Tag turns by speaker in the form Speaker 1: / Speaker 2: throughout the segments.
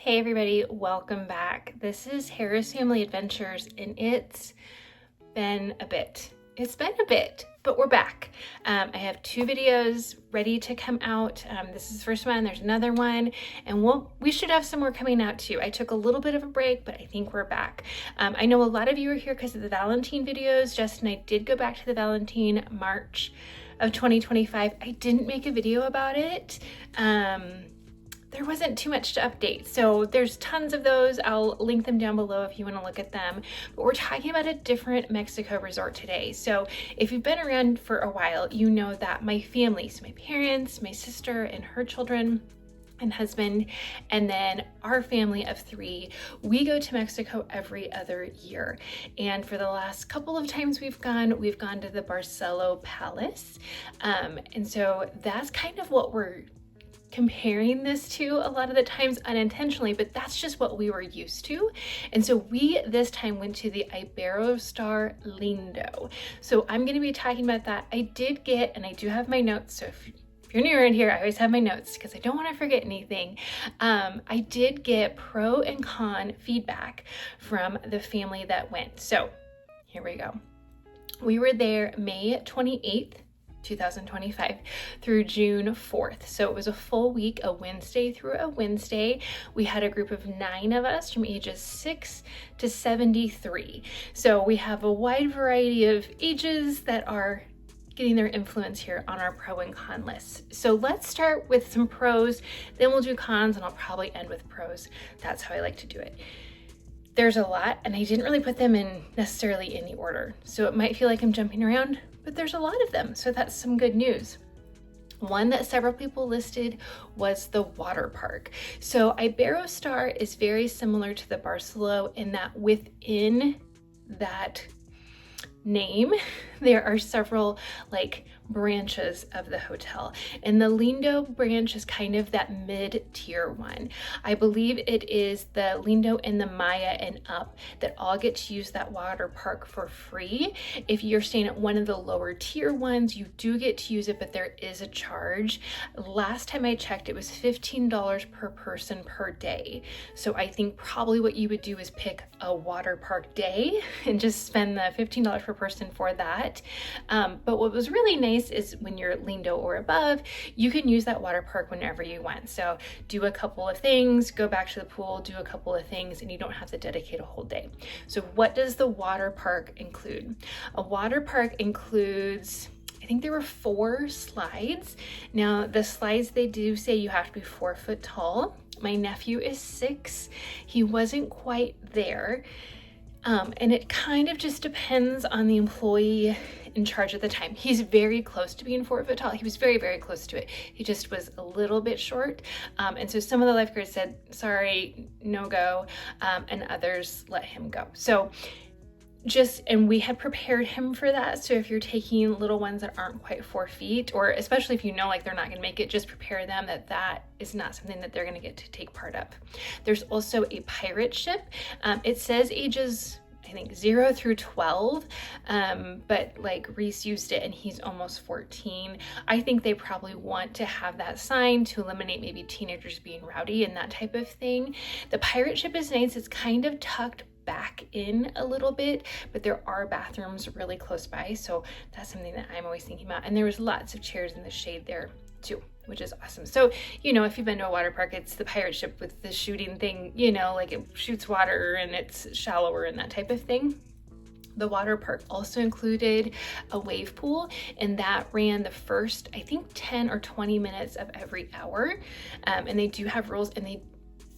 Speaker 1: Hey everybody, welcome back. This is Harris Family Adventures and it's been a bit. But we're back. I have two videos ready to come out. This is the first one, there's another one, and we should have some more coming out too. I took a little bit of a break, but I think we're back. I know a lot of you are here because of the Valentine videos. Justin and I did go back to the Valentine March of 2025. I didn't make a video about it. There wasn't too much to update. So there's tons of those. I'll link them down below if you want to look at them. But we're talking about a different Mexico resort today. So if you've been around for a while, you know that my family, so my parents, my sister and her children and husband, and then our family of three, we go to Mexico every other year. And for the last couple of times we've gone to the Barcelo Palace. And so that's kind of what we're comparing this to a lot of the times unintentionally, but that's just what we were used to. And so we this time went to the Iberostar Lindo. So I'm going to be talking about that. I did get, and I do have my notes, so if you're new around here, I always have my notes because I don't want to forget anything. I did get pro and con feedback from the family that went. So here we go. We were there May 28th, 2025 through June 4th. So it was a full week, a Wednesday through a Wednesday. We had a group of 9 of us from ages 6 to 73. So we have a wide variety of ages that are getting their influence here on our pro and con list. So let's start with some pros, then we'll do cons, and I'll probably end with pros. That's how I like to do it. There's a lot, and I didn't really put them in necessarily any order. So it might feel like I'm jumping around, but there's a lot of them, so that's some good news. One that several people listed was the water park. So Iberostar is very similar to the Barcelo in that within that name, there are several branches of the hotel, and the Lindo branch is kind of that mid-tier one. I believe it is the Lindo and the Maya and up that all get to use that water park for free. If you're staying at one of the lower tier ones, you do get to use it, but there is a charge. Last time I checked, it was $15 per person per day. So I think probably what you would do is pick a water park day and just spend the $15 per person for that. But what was really nice is when you're Lindo or above, you can use that water park whenever you want. So do a couple of things, go back to the pool, do a couple of things, and you don't have to dedicate a whole day. So what does the water park include? A water park includes, I think there were 4 slides. Now the slides, they do say you have to be 4 foot tall. My nephew is 6. He wasn't quite there. And it kind of just depends on the employee in charge at the time. He's very close to being 4 foot tall. He was very, very close to it. He just was a little bit short. And so some of the lifeguards said, sorry, no go, and others let him go. So and we had prepared him for that. So if you're taking little ones that aren't quite 4 feet, or especially if you know they're not gonna make it, just prepare them that is not something that they're gonna get to take part of. There's also a pirate ship. It says ages, I think 0 through 12, but Reese used it and he's almost 14. I think they probably want to have that sign to eliminate maybe teenagers being rowdy and that type of thing. The pirate ship is nice. It's kind of tucked back in a little bit, but there are bathrooms really close by, so that's something that I'm always thinking about. And there was lots of chairs in the shade there too, which is awesome. So if you've been to a water park, it's the pirate ship with the shooting thing, it shoots water and it's shallower and that type of thing. The water park also included a wave pool, and that ran the first, I think, 10 or 20 minutes of every hour. And they do have rules, and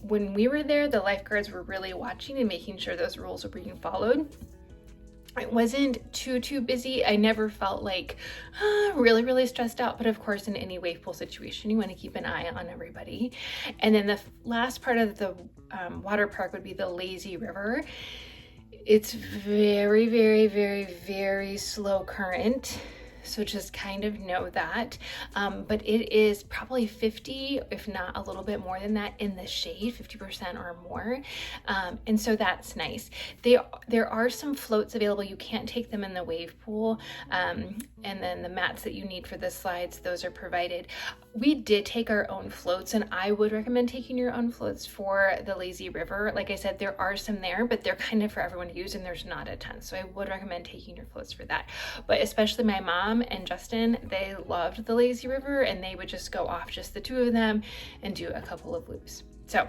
Speaker 1: when we were there, the lifeguards were really watching and making sure those rules were being followed. It wasn't too busy. I never felt really, really stressed out, but of course in any wave pool situation, you want to keep an eye on everybody. And then the last part of the water park would be the lazy river. It's very, very, very, very slow current. So just kind of know that, but it is probably 50, if not a little bit more than that in the shade, 50% or more. And so that's nice. There are some floats available. You can't take them in the wave pool. And then the mats that you need for the slides, those are provided. We did take our own floats, and I would recommend taking your own floats for the lazy river. Like I said, there are some there, but they're kind of for everyone to use, and there's not a ton. So I would recommend taking your floats for that. But especially my mom and Justin, they loved the lazy river, and they would just go off, just the two of them, and do a couple of loops. So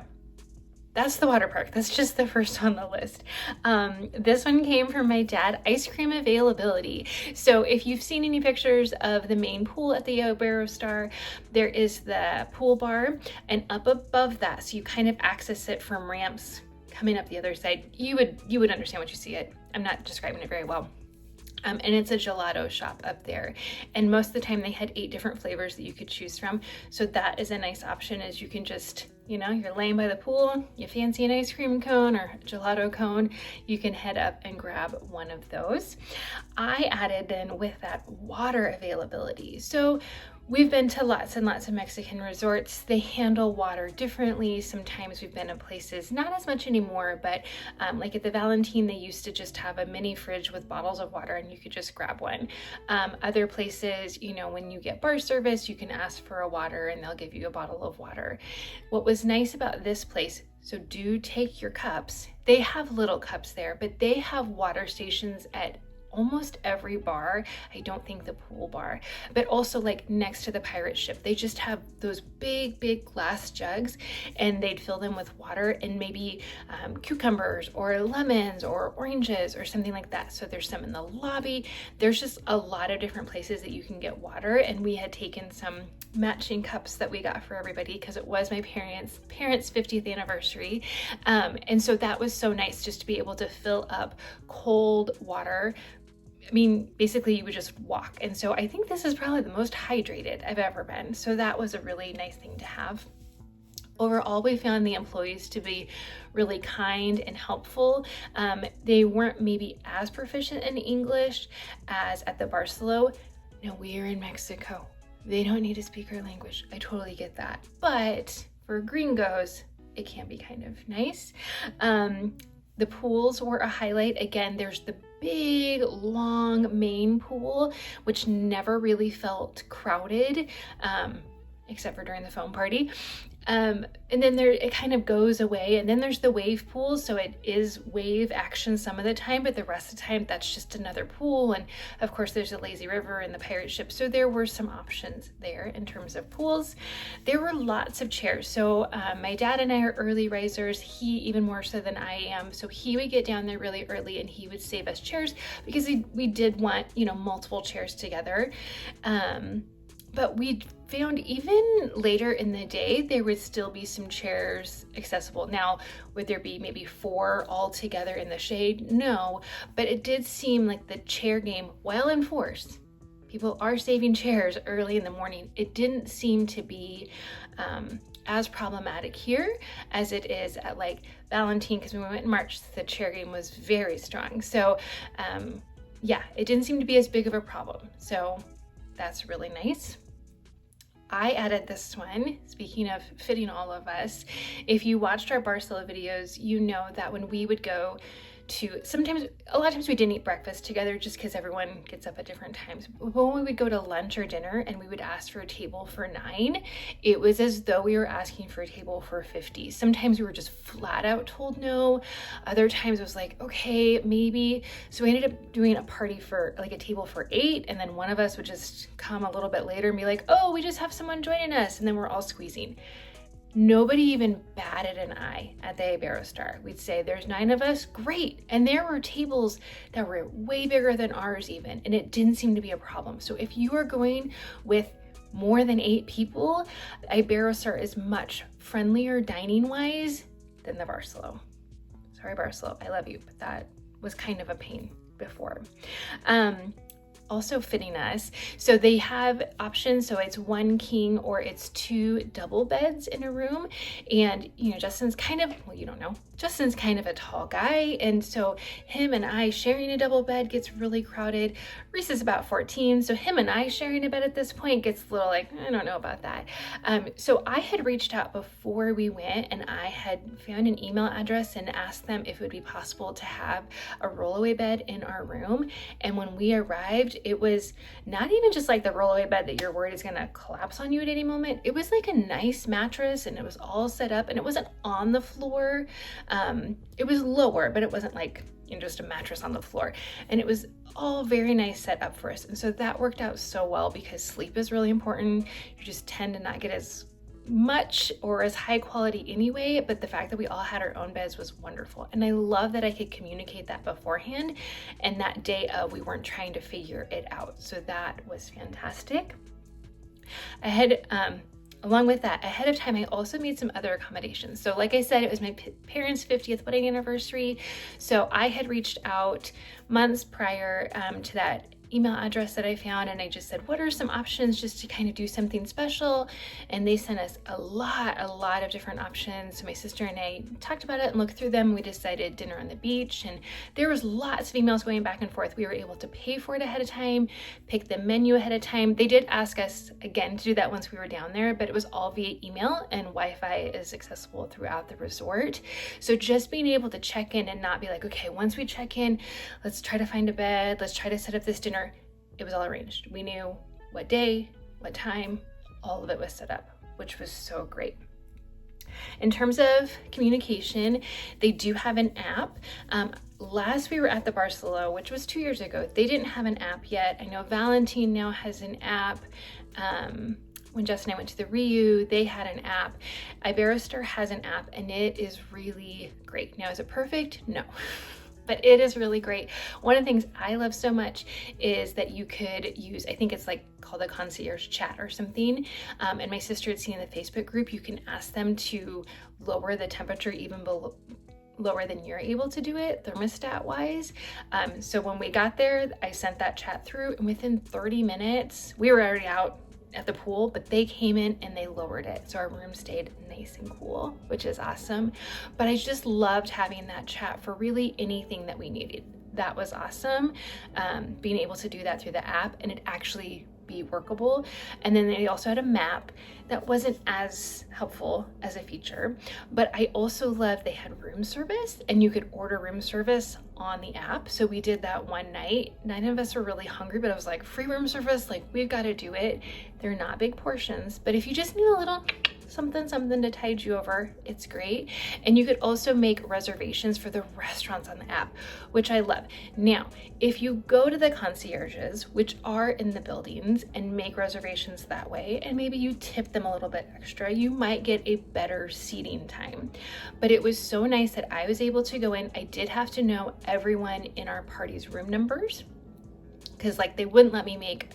Speaker 1: that's the water park. That's just the first on the list. This one came from my dad, ice cream availability. So if you've seen any pictures of the main pool at the Iberostar, there is the pool bar, and up above that, so you kind of access it from ramps coming up the other side. You would understand what you see it. I'm not describing it very well. And it's a gelato shop up there. And most of the time they had 8 different flavors that you could choose from. So that is a nice option, as you can just, you know, you're laying by the pool, you fancy an ice cream cone or gelato cone, you can head up and grab one of those. I added then with that water availability. So we've been to lots and lots of Mexican resorts. They handle water differently. Sometimes we've been to places, not as much anymore, but like at the Valentine, they used to just have a mini fridge with bottles of water and you could just grab one. Other places, you know, when you get bar service, you can ask for a water and they'll give you a bottle of water. What was nice about this place, so do take your cups. They have little cups there, but they have water stations at almost every bar. I don't think the pool bar, but also like next to the pirate ship, they just have those big glass jugs, and they'd fill them with water and maybe cucumbers or lemons or oranges or something like that. So there's some in the lobby. There's just a lot of different places that you can get water, and we had taken some matching cups that we got for everybody because it was my parents' 50th anniversary. And so that was so nice just to be able to fill up cold water. I mean, basically you would just walk. And so I think this is probably the most hydrated I've ever been. So that was a really nice thing to have. Overall, we found the employees to be really kind and helpful. They weren't maybe as proficient in English as at the Barcelo. No, we are in Mexico. They don't need to speak our language. I totally get that. But for gringos, it can be kind of nice. The pools were a highlight. Again, there's the big, long main pool, which never really felt crowded, except for during the foam party. And then it kind of goes away. And then there's the wave pool. So it is wave action some of the time, but the rest of the time, that's just another pool. And of course, there's the lazy river and the pirate ship. So there were some options there in terms of pools. There were lots of chairs. So my dad and I are early risers. He even more so than I am. So he would get down there really early and he would save us chairs because we did want, you know, multiple chairs together. But we found even later in the day, there would still be some chairs accessible. Now, would there be maybe 4 all together in the shade? No, but it did seem like the chair game, while in force, people are saving chairs early in the morning. It didn't seem to be as problematic here as it is at like Valentine, because when we went in March, the chair game was very strong. So yeah, it didn't seem to be as big of a problem. So that's really nice. I added this one, speaking of fitting all of us. If you watched our Barcelo videos, you know that when we would go to, a lot of times we didn't eat breakfast together just because everyone gets up at different times. But when we would go to lunch or dinner and we would ask for a table for 9, it was as though we were asking for a table for 50. Sometimes we were just flat out told no. Other times it was like, okay, maybe. So we ended up doing a party for like a table for 8, and then one of us would just come a little bit later and be like, oh, we just have someone joining us, and then we're all squeezing. Nobody even batted an eye at the Iberostar. We'd say there's 9 of us, great. And there were tables that were way bigger than ours even, and it didn't seem to be a problem. So if you are going with more than 8 people, the Iberostar is much friendlier dining wise than the Barcelo. Sorry, Barcelo, I love you, but that was kind of a pain before. Also fitting us. So they have options. So it's 1 king or it's 2 double beds in a room. And, you know, Justin's kind of, well, you don't know, Justin's kind of a tall guy. And so him and I sharing a double bed gets really crowded. Reese is about 14. So him and I sharing a bed at this point gets a little like, I don't know about that. So I had reached out before we went and I had found an email address and asked them if it would be possible to have a rollaway bed in our room. And when we arrived, advantage. It was not even just like the rollaway bed that you're worried is gonna collapse on you at any moment. It was like a nice mattress, and it was all set up, and it wasn't on the floor. It was lower, but it wasn't like, you know, just a mattress on the floor. And it was all very nice set up for us. And so that worked out so well, because sleep is really important. You just tend to not get as much or as high quality anyway, but the fact that we all had our own beds was wonderful. And I love that I could communicate that beforehand, and that day of, we weren't trying to figure it out. So that was fantastic. Along with that, ahead of time, I also made some other accommodations. So like I said, it was my parents' 50th wedding anniversary. So I had reached out months prior to that email address that I found, and I just said, what are some options just to kind of do something special? And they sent us a lot of different options. So my sister and I talked about it and looked through them. We decided dinner on the beach, and there was lots of emails going back and forth. We were able to pay for it ahead of time, pick the menu ahead of time. They did ask us again to do that once we were down there, but it was all via email, and Wi-Fi is accessible throughout the resort. So just being able to check in and not be like, okay, once we check in, let's try to find a bed, let's try to set up this dinner. It was all arranged. We knew what day, what time, all of it was set up, which was so great. In terms of communication, they do have an app. Last we were at the Barcelona, which was 2 years ago, they didn't have an app yet. I know Valentine now has an app. When Jess and I went to the Riu, they had an app. Iberostar has an app, and it is really great. Now, is it perfect? No. But it is really great. One of the things I love so much is that you could use, I think it's like called a concierge chat or something. And my sister had seen in the Facebook group, you can ask them to lower the temperature even below, lower than you're able to do it thermostat wise. So when we got there, I sent that chat through, and within 30 minutes, we were already out at the pool, but they came in and they lowered it. So our room stayed nice and cool, which is awesome. But I just loved having that chat for really anything that we needed. That was awesome. Being able to do that through the app and it actually be workable. And then they also had a map that wasn't as helpful as a feature, but I also loved they had room service, and you could order room service on the app. So we did that one night. 9 of us were really hungry, but I was like, free room service, like we've got to do it. They're not big portions, but if you just need a little something to tide you over, it's great. And you could also make reservations for the restaurants on the app, which I love. Now, if you go to the concierges, which are in the buildings, and make reservations that way, and maybe you tip them a little bit extra, you might get a better seating time. But it was so nice that I was able to go in. I did have to know everyone in our party's room numbers, because like they wouldn't let me make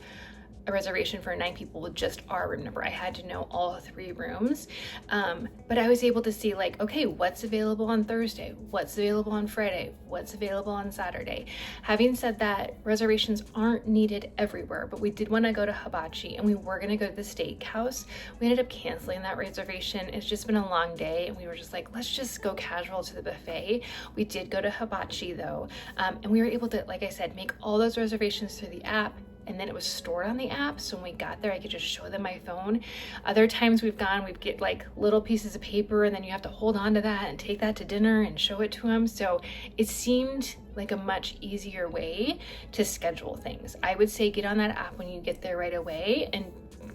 Speaker 1: a reservation for 9 people with just our room number. I had to know all 3 rooms. But I was able to see like, okay, what's available on Thursday? What's available on Friday? What's available on Saturday? Having said that, reservations aren't needed everywhere, but we did want to go to Hibachi, and we were going to go to the steakhouse. We ended up canceling that reservation. It's just been a long day, and we were just like, let's just go casual to the buffet. We did go to Hibachi though. And we were able to, like I said, make all those reservations through the app. And then it was stored on the app. So when we got there, I could just show them my phone. Other times we've get like little pieces of paper, and then you have to hold on to that and take that to dinner and show it to them. So it seemed like a much easier way to schedule things. I would say get on that app when you get there right away and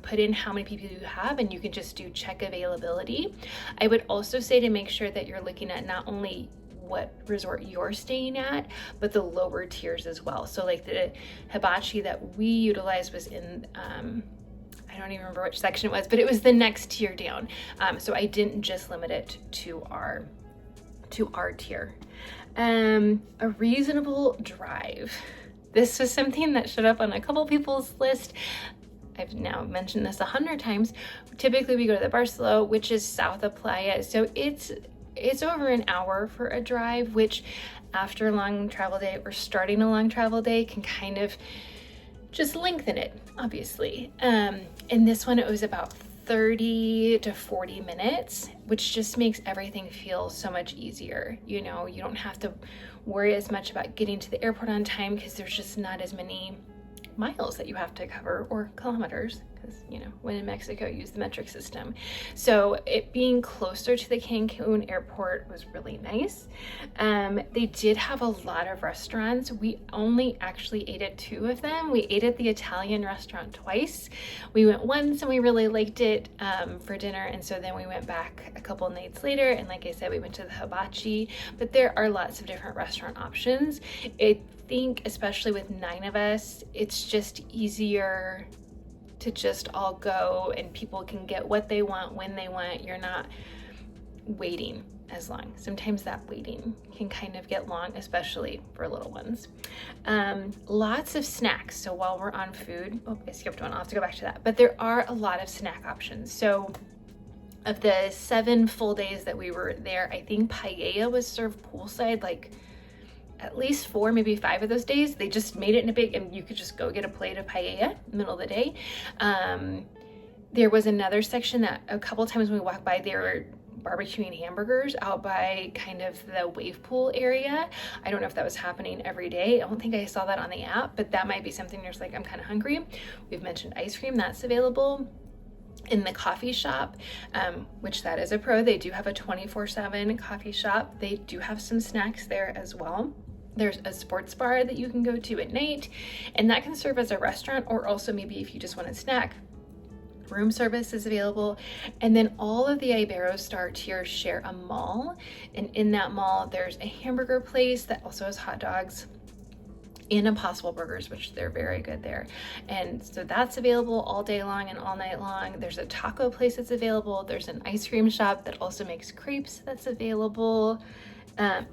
Speaker 1: put in how many people you have, and you can just do check availability. I would also say to make sure that you're looking at not only what resort you're staying at, but the lower tiers as well. So like the Hibachi that we utilized was in, I don't even remember which section it was, but it was the next tier down. So I didn't just limit it to our tier. A reasonable drive. This was something that showed up on a couple people's list. I've now mentioned this 100 times. Typically we go to the Barcelona, which is south of Playa. So it's over an hour for a drive, which after a long travel day or starting a long travel day can kind of just lengthen it, obviously. In this one, it was about 30 to 40 minutes, which just makes everything feel so much easier. You know, you don't have to worry as much about getting to the airport on time because there's just not as many miles that you have to cover, or kilometers, because, you know, when in Mexico, use the metric system. So it being closer to the Cancun airport was really nice. They did have a lot of restaurants. We only actually ate at 2 of them. We ate at the Italian restaurant twice. We went once and we really liked it for dinner, and so then we went back a couple nights later, and like I said, we went to the hibachi. But there are lots of different restaurant options. I think especially with 9 of us, it's just easier to just all go and people can get what they want when they want. You're not waiting as long. Sometimes that waiting can kind of get long, especially for little ones. Lots of snacks. So while we're on food, oh, I skipped one. I'll have to go back to that. But there are a lot of snack options. So of the 7 full days that we were there, I think paella was served poolside like at least 4, maybe 5 of those days. They just made it in a big, and you could just go get a plate of paella in the middle of the day. There was another section that a couple times when we walked by, they were barbecuing hamburgers out by kind of the wave pool area. I don't know if that was happening every day. I don't think I saw that on the app, but that might be something you're just like, I'm kind of hungry. We've mentioned ice cream, that's available. In the coffee shop, which that is a pro, they do have a 24/7 coffee shop. They do have some snacks there as well. There's a sports bar that you can go to at night, and that can serve as a restaurant, or also maybe if you just want a snack, room service is available. And then all of the Iberostar tiers share a mall, and in that mall there's a hamburger place that also has hot dogs and Impossible Burgers, which they're very good there. And so that's available all day long and all night long. There's a taco place that's available. There's an ice cream shop that also makes crepes that's available.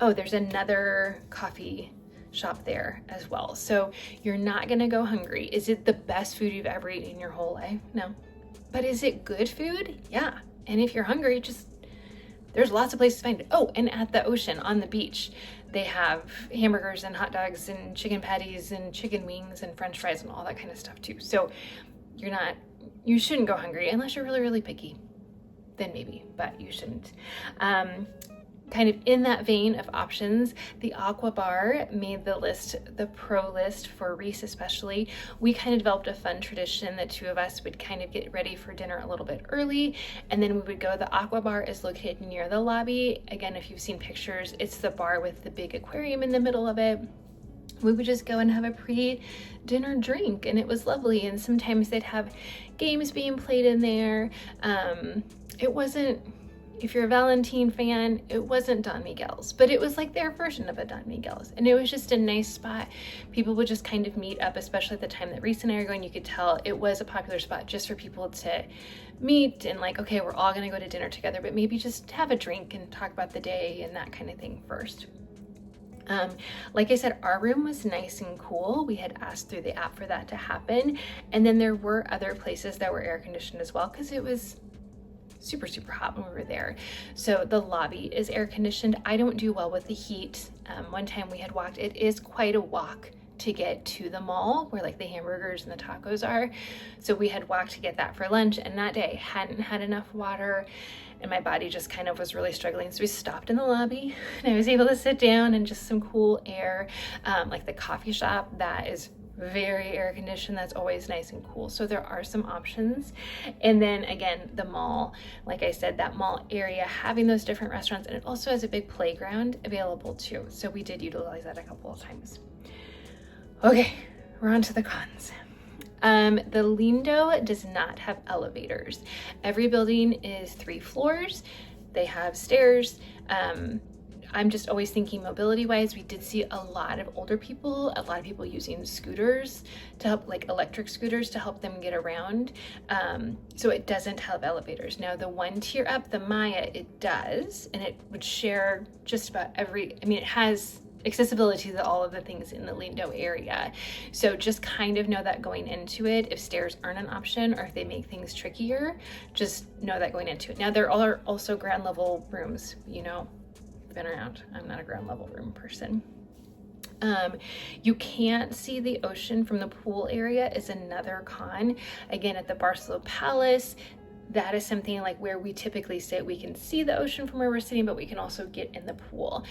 Speaker 1: Oh, there's another coffee shop there as well. So you're not gonna go hungry. Is it the best food you've ever eaten in your whole life? No. But is it good food? Yeah. And if you're hungry, just, there's lots of places to find it. Oh, and at the ocean on the beach, they have hamburgers and hot dogs and chicken patties and chicken wings and french fries and all that kind of stuff too. So you shouldn't go hungry unless you're really, really picky. Then maybe, but you shouldn't. Kind of in that vein of options, the Aqua Bar made the list, the pro list for Reese especially. We kind of developed a fun tradition that 2 of us would kind of get ready for dinner a little bit early, and then we would go. The Aqua Bar is located near the lobby. Again, if you've seen pictures, it's the bar with the big aquarium in the middle of it. We would just go and have a pre-dinner drink, and it was lovely. And sometimes they'd have games being played in there. It wasn't, if you're a Valentine fan, it wasn't Don Miguel's, but it was like their version of a Don Miguel's. And it was just a nice spot. People would just kind of meet up, especially at the time that Reese and I are going. You could tell it was a popular spot just for people to meet and like, okay, we're all gonna go to dinner together, but maybe just have a drink and talk about the day and that kind of thing first. Like I said, our room was nice and cool. We had asked through the app for that to happen. And then there were other places that were air conditioned as well, because it was super, super hot when we were there. So the lobby is air conditioned. I don't do well with the heat. One time we had walked, it is quite a walk to get to the mall where like the hamburgers and the tacos are. So we had walked to get that for lunch, and that day hadn't had enough water and my body just kind of was really struggling. So we stopped in the lobby and I was able to sit down and just some cool air. Like the coffee shop, that is very air conditioned. That's always nice and cool. So there are some options. And then again, the mall, like I said, that mall area having those different restaurants, and it also has a big playground available too. So we did utilize that a couple of times. Okay, we're on to the cons. The Lindo does not have elevators. Every building is 3 floors. They have stairs. I'm just always thinking mobility wise, we did see a lot of older people, a lot of people using scooters to help, like electric scooters to help them get around. So it doesn't have elevators. Now the 1 tier up, the Maya, it does, and it would share just about every, I mean, it has accessibility to all of the things in the Lindo area. So just kind of know that going into it. If stairs aren't an option or if they make things trickier, just know that going into it. Now there are also ground level rooms, you know, been around. I'm not a ground level room person. You can't see the ocean from the pool area is another con. Again, at the Barcelona Palace, that is something like where we typically sit. We can see the ocean from where we're sitting, but we can also get in the pool.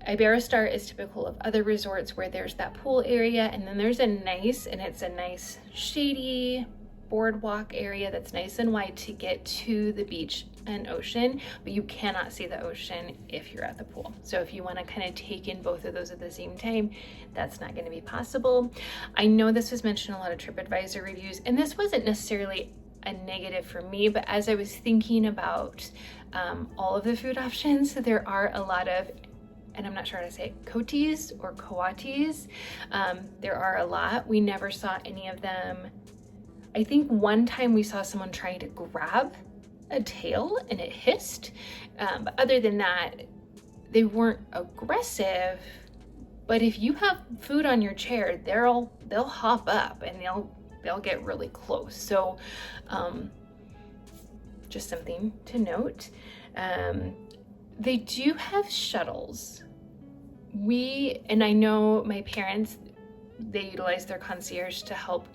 Speaker 1: Iberostar is typical of other resorts where there's that pool area, and then there's a nice, and it's a nice shady boardwalk area that's nice and wide to get to the beach and ocean, but you cannot see the ocean if you're at the pool. So if you want to kind of take in both of those at the same time, that's not going to be possible. I know this was mentioned in a lot of TripAdvisor reviews, and this wasn't necessarily a negative for me, but as I was thinking about all of the food options, there are a lot of, and I'm not sure how to say it, coatis or coatis. There are a lot. We never saw any of them. I think one time we saw someone trying to grab a tail and it hissed. But other than that, they weren't aggressive. But if you have food on your chair, they'll hop up and they'll get really close. So just something to note. They do have shuttles. And I know my parents, they utilize their concierge to help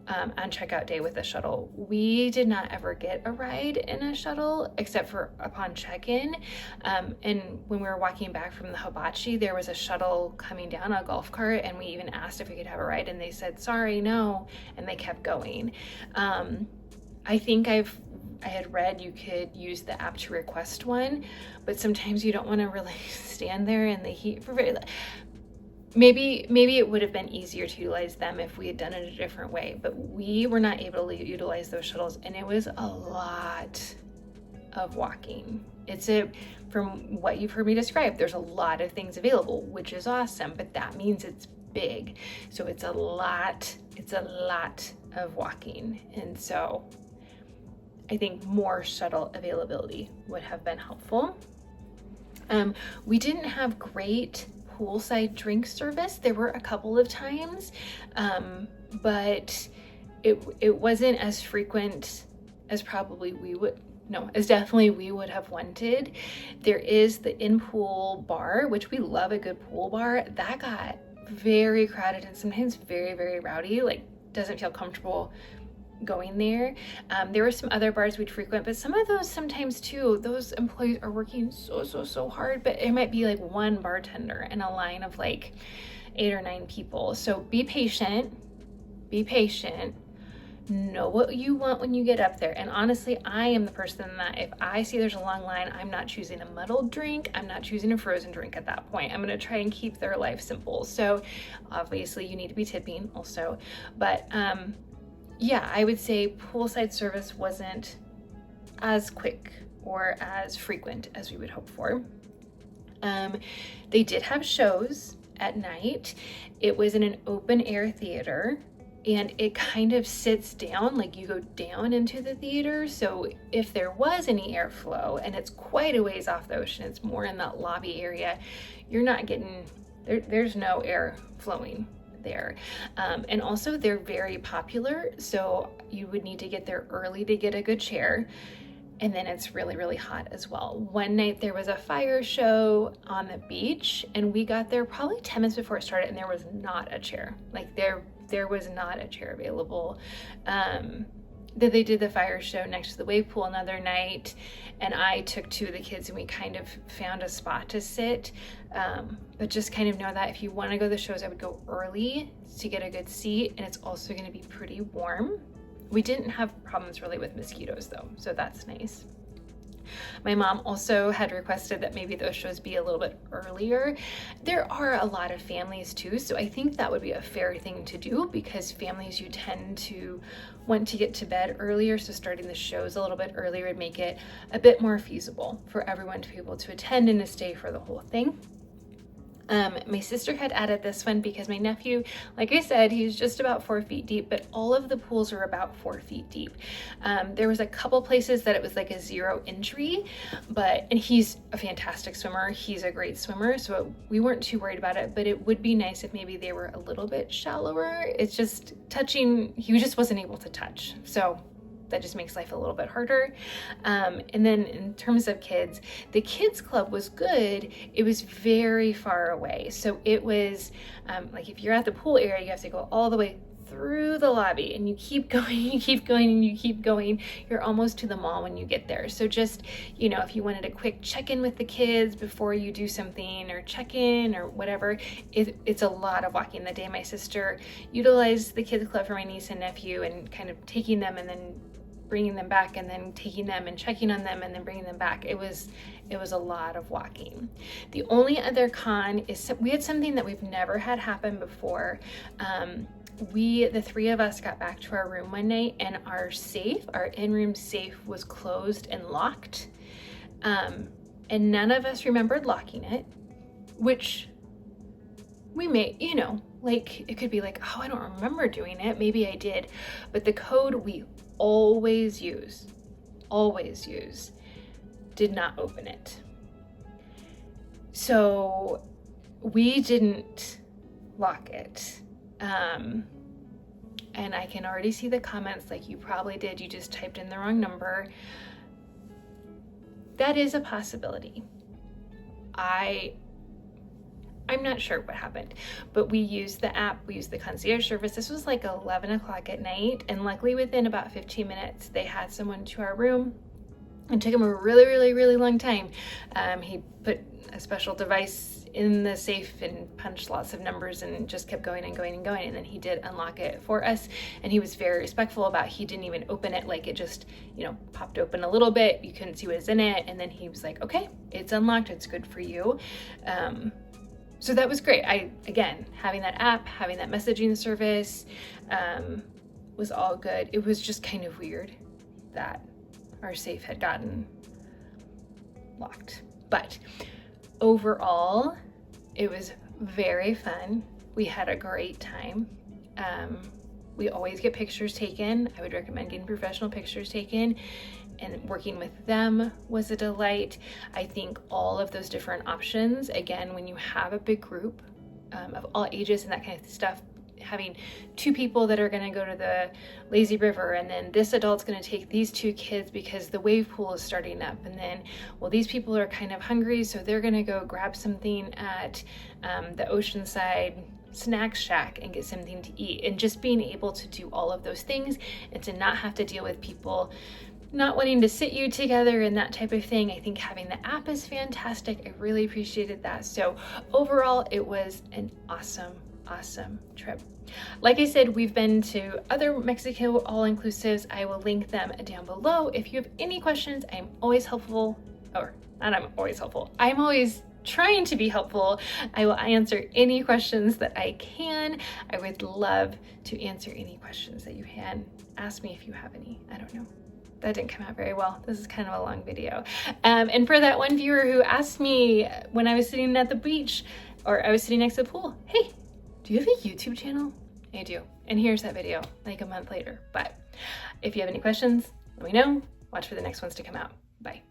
Speaker 1: on checkout day with a shuttle. We did not ever get a ride in a shuttle except for upon check-in. And when we were walking back from the hibachi, there was a shuttle coming down, a golf cart, and we even asked if we could have a ride, and they said, sorry, no, and they kept going. I think I had read you could use the app to request one, but sometimes you don't want to really stand there in the heat for very long. Maybe it would have been easier to utilize them if we had done it a different way, but we were not able to utilize those shuttles, and it was a lot of walking. From what you've heard me describe, there's a lot of things available, which is awesome, but that means it's big. So it's a lot of walking. And so I think more shuttle availability would have been helpful. We didn't have great poolside drink service. There were a couple of times, but it wasn't as frequent as probably definitely we would have wanted. There is the in-pool bar, which we love a good pool bar. That got very crowded and sometimes very, very rowdy, like doesn't feel comfortable going there. There were some other bars we'd frequent, but some of those sometimes too, those employees are working so hard, but it might be like one bartender in a line of like 8 or 9 people. So be patient, know what you want when you get up there. And honestly, I am the person that if I see there's a long line, I'm not choosing a muddled drink, I'm not choosing a frozen drink at that point. I'm going to try and keep their life simple. So obviously you need to be tipping also, but yeah, I would say poolside service wasn't as quick or as frequent as we would hope for. They did have shows at night. It was in an open air theater, and it kind of sits down, like you go down into the theater. So if there was any airflow, and it's quite a ways off the ocean, it's more in that lobby area, you're not getting, there's no air flowing there. And also they're very popular, so you would need to get there early to get a good chair. And then it's really, really hot as well. One night there was a fire show on the beach, and we got there probably 10 minutes before it started, and there was not a chair. Like there was not a chair available. That they did the fire show next to the wave pool another night, and I took 2 of the kids and we kind of found a spot to sit. But just kind of know that if you want to go to the shows, I would go early to get a good seat, and it's also going to be pretty warm. We didn't have problems really with mosquitoes though, so that's nice. My mom also had requested that maybe those shows be a little bit earlier. There are a lot of families too, so I think that would be a fair thing to do, because families, you tend to want to get to bed earlier, so starting the shows a little bit earlier would make it a bit more feasible for everyone to be able to attend and to stay for the whole thing. My sister had added this one because my nephew, like I said, he's just about 4 feet deep, but all of the pools are about 4 feet deep. There was a couple places that it was like a 0 entry, and he's a fantastic swimmer. He's a great swimmer, so we weren't too worried about it, but it would be nice if maybe they were a little bit shallower. It's just touching, he just wasn't able to touch. So that just makes life a little bit harder. And then in terms of kids, the kids club was good. It was very far away. So it was like if you're at the pool area, you have to go all the way through the lobby, and you keep going, you keep going, and you keep going. You're almost to the mall when you get there. So just, you know, if you wanted a quick check-in with the kids before you do something, or check-in or whatever, it's a lot of walking. The day my sister utilized the kids club for my niece and nephew and kind of taking them and then bringing them back, and then taking them and checking on them and then bringing them back, it was a lot of walking. The only other con is we had something that we've never had happen before. The three of us got back to our room one night, and our in-room safe was closed and locked. And none of us remembered locking it, which we may, you know, like it could be like, oh, I don't remember doing it. Maybe I did. But the code we always use, did not open it. So we didn't lock it. And I can already see the comments like, you probably did, you just typed in the wrong number. That is a possibility. I'm not sure what happened, but we used the app, we used the concierge service. This was like 11 o'clock at night, and luckily within about 15 minutes, they had someone to our room. It took him a really long time. He put a special device in the safe and punched lots of numbers and just kept going and going and going. And then he did unlock it for us. And he was very respectful about, he didn't even open it. Like it just, you know, popped open a little bit. You couldn't see what was in it. And then he was like, okay, it's unlocked. It's good for you. So that was great. Again, having that app, having that messaging service, was all good. It was just kind of weird that our safe had gotten locked. But overall, it was very fun. We had a great time. We always get pictures taken. I would recommend getting professional pictures taken, and working with them was a delight. I think all of those different options, again, when you have a big group of all ages and that kind of stuff, having two people that are going to go to the lazy river, and then this adult's going to take these two kids because the wave pool is starting up, and then, well, these people are kind of hungry, so they're going to go grab something at the Oceanside Snack Shack and get something to eat. And just being able to do all of those things and to not have to deal with people not wanting to sit you together and that type of thing. I think having the app is fantastic. I really appreciated that. So overall, it was an awesome trip. Like I said, we've been to other Mexico all-inclusives. I will link them down below. If you have any questions, I'm always helpful, or not I'm always helpful. I'm always trying to be helpful. I will answer any questions that I can. I would love to answer any questions that you can. Ask me if you have any. I don't know. That didn't come out very well. This is kind of a long video. And for that one viewer who asked me when I was sitting at the beach, or I was sitting next to the pool, hey, do you have a YouTube channel? I do. And here's that video like a month later. But if you have any questions, let me know. Watch for the next ones to come out. Bye.